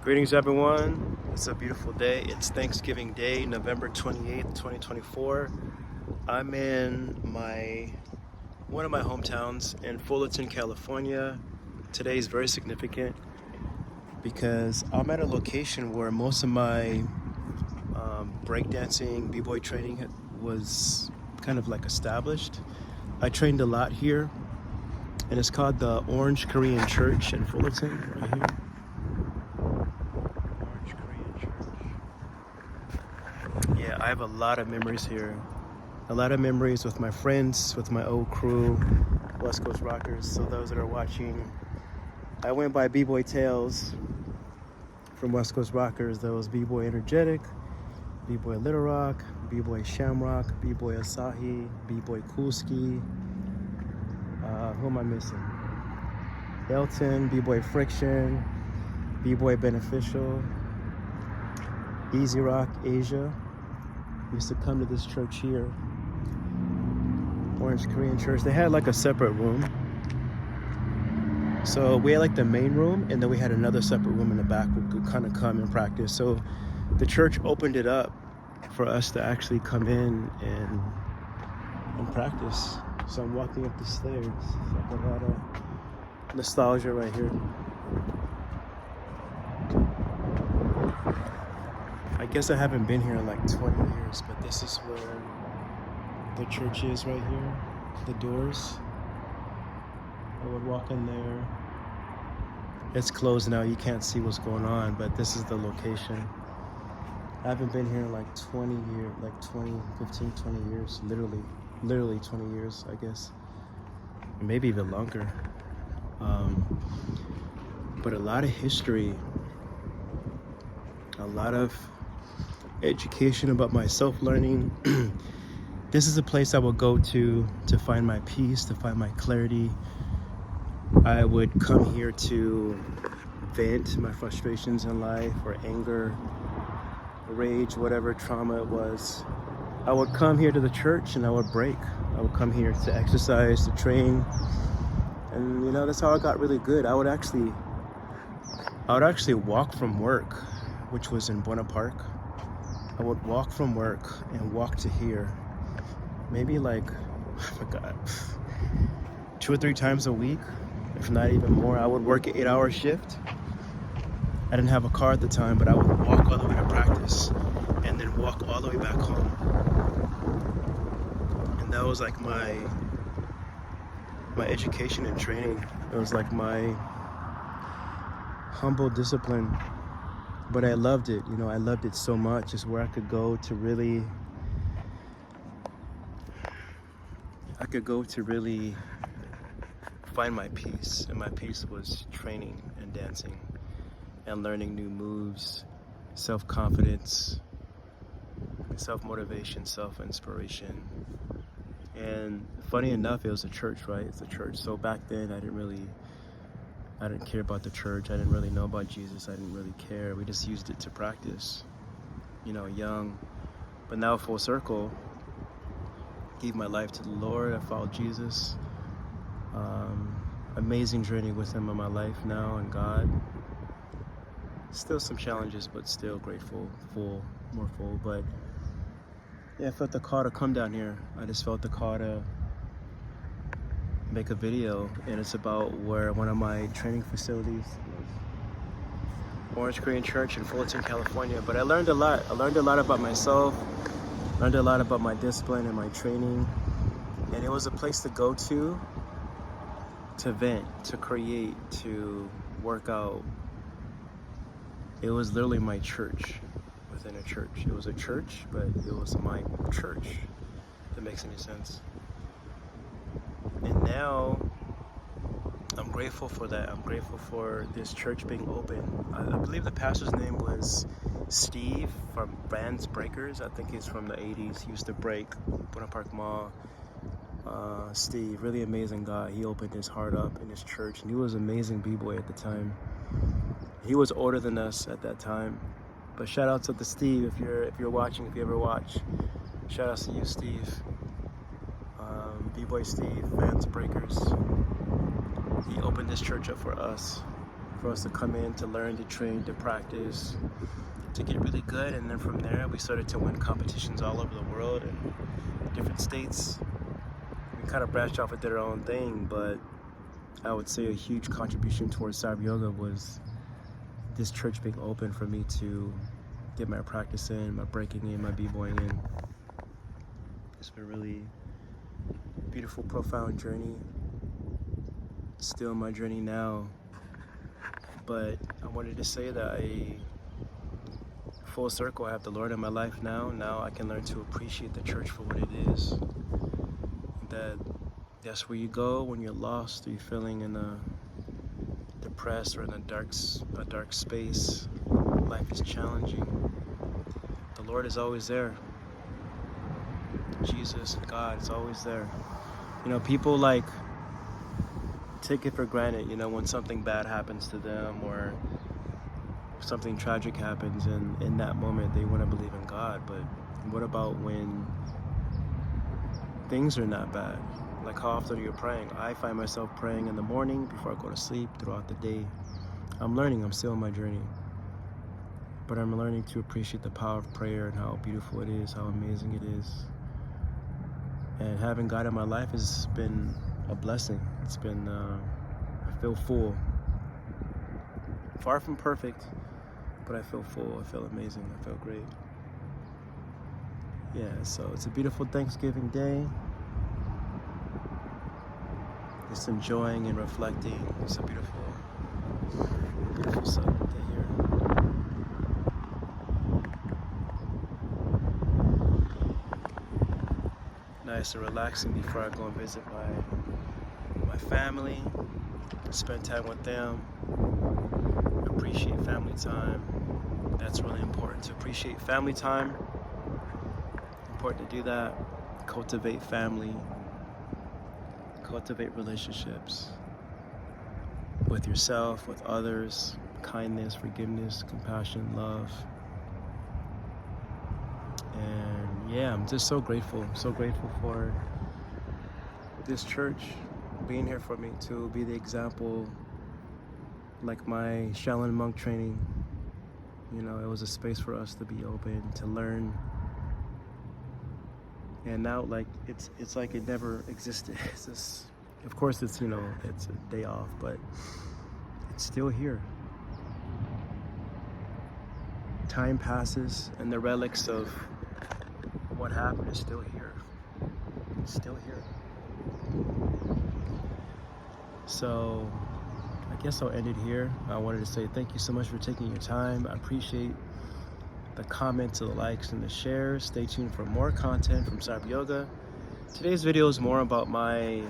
Greetings everyone, it's a beautiful day. It's Thanksgiving Day, November 28th, 2024. I'm in one of my hometowns in Fullerton, California. Today is very significant because I'm at a location where most of my breakdancing, b-boy training was kind of like established. I trained a lot here, and it's called the Orange Korean Church in Fullerton, right here. Yeah, I have a lot of memories here. A lot of memories with my friends, with my old crew, West Coast Rockers. So those that are watching, I went by B-Boy Tales from West Coast Rockers. There was B-Boy Energetic, B-Boy Little Rock, B-Boy Shamrock, B-Boy Asahi, B-Boy Coolski. Who am I missing? Elton, B-Boy Friction, B-Boy Beneficial, Easy Rock Asia. Used to come to this church here, Orange Korean Church. They had like a separate room. So we had like the main room, and then we had another separate room in the back where we could kind of come and practice. So the church opened it up for us to actually come in and practice. So I'm walking up the stairs. It's like a lot of nostalgia right here. I guess I haven't been here in like 20 years, but this is where the church is right here, the doors. I would walk in there. It's closed now, you can't see what's going on, but this is the location. I haven't been here in like 20 years, like 15, 20 years, literally 20 years, I guess. Maybe even longer. But a lot of history, a lot of education about my self-learning. This is a place I would go to find my peace, to find my clarity. I would come here to vent my frustrations in life, or anger, rage, whatever trauma it was. I would come here to the church and I would break. I would come here to exercise, to train. And you know, that's how I got really good. I would actually walk from work, which was in Buena Park. I would walk from work and walk to here, maybe like, I forgot, 2 or 3 times a week, if not even more. I would work an 8-hour shift. I didn't have a car at the time, but I would walk all the way to practice and then walk all the way back home. And that was like my education and training. It was like my humble discipline. But I loved it, you know, I loved it so much. It's where I could go to really find my peace. And my peace was training and dancing and learning new moves, self-confidence, self-motivation, self-inspiration. And funny enough, it was a church, right? It's a church. So back then I didn't care about the church. I didn't really know about Jesus. I didn't really care. We just used it to practice, you know, young. But now full circle, gave my life to the Lord. I followed Jesus. Amazing journey with him in my life now, and God. Still some challenges, but still grateful, more full. But yeah, I felt the call to come down here. I just felt the call to make a video, and it's about where one of my training facilities is, Orange Korean Church in Fullerton, California. But I learned a lot. I learned a lot about myself, learned a lot about my discipline and my training, and it was a place to go to vent, to create, to work out. It was literally my church within a church. It was a church, but it was my church, if that makes any sense. And now I'm grateful for that. I'm grateful for this church being open. I believe the pastor's name was Steve from Bands Breakers. I think he's from the 80s. He used to break Buena Park Mall. Steve, really amazing guy. He opened his heart up in his church, and he was an amazing b-boy at the time. He was older than us at that time. But shout out to Steve, if you're watching, if you ever watch. Shout out to you, Steve. B-Boy Steve, Bands Breakers. He opened this church up for us, for us to come in, to learn, to train, to practice, to get really good. And then from there, we started to win competitions all over the world and different states. We kind of branched off and did our own thing, but I would say a huge contribution towards Cyberyoga was this church being open for me to get my practice in, my breaking in, my b-boying in. It's been a really beautiful, profound journey. Still my journey now, but I wanted to say that full circle, I have the Lord in my life now. Now I can learn to appreciate the church for what it is. That's where you go when you're lost or you're feeling in a depressed or in a dark space. Life is challenging. The Lord is always there. Jesus, God is always there. You know, people like take it for granted, you know, when something bad happens to them or something tragic happens, and in that moment they want to believe in God. But what about when things are not bad? Like, how often are you praying? I find myself praying in the morning before I go to sleep, throughout the day. I'm learning, I'm still on my journey. But I'm learning to appreciate the power of prayer and how beautiful it is, how amazing it is. And having God in my life has been a blessing. It's been, I feel full. Far from perfect, but I feel full, I feel amazing, I feel great. Yeah, so it's a beautiful Thanksgiving day. Just enjoying and reflecting. It's a beautiful day here. Nice and relaxing before I go and visit my family, spend time with them, appreciate family time. That's really important, to appreciate family time. Important to do that. Cultivate family. Cultivate relationships with yourself, with others, kindness, forgiveness, compassion, love. And yeah, I'm just so grateful for this church being here for me, to be the example. Like my Shaolin monk training, you know, it was a space for us to be open, to learn. And now, like, it's like it never existed. It's just, of course, it's, you know, it's a day off, but it's still here. Time passes, and the relics of what happened is still here. It's still here. So, I guess I'll end it here. I wanted to say thank you so much for taking your time. I appreciate the comments, the likes, and the shares. Stay tuned for more content from Cyberyoga. Today's video is more about my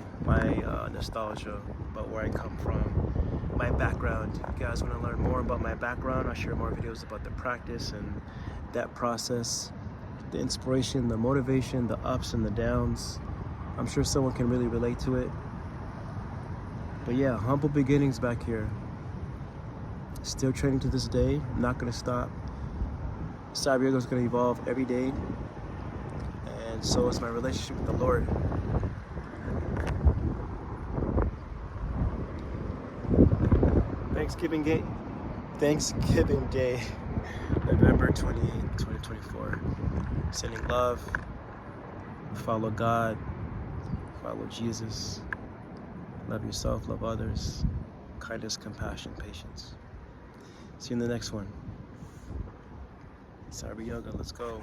nostalgia, about where I come from, my background. If you guys want to learn more about my background, I'll share more videos about the practice and that process, the inspiration, the motivation, the ups and the downs. I'm sure someone can really relate to it. But yeah, humble beginnings back here. Still training to this day. I'm not going to stop. Cyberyoga is going to evolve every day, and so is my relationship with the Lord. Thanksgiving Day, November 28, 2024. Sending love, follow God, follow Jesus, love yourself, love others, kindness, compassion, patience. See you in the next one. Cyberyoga, let's go.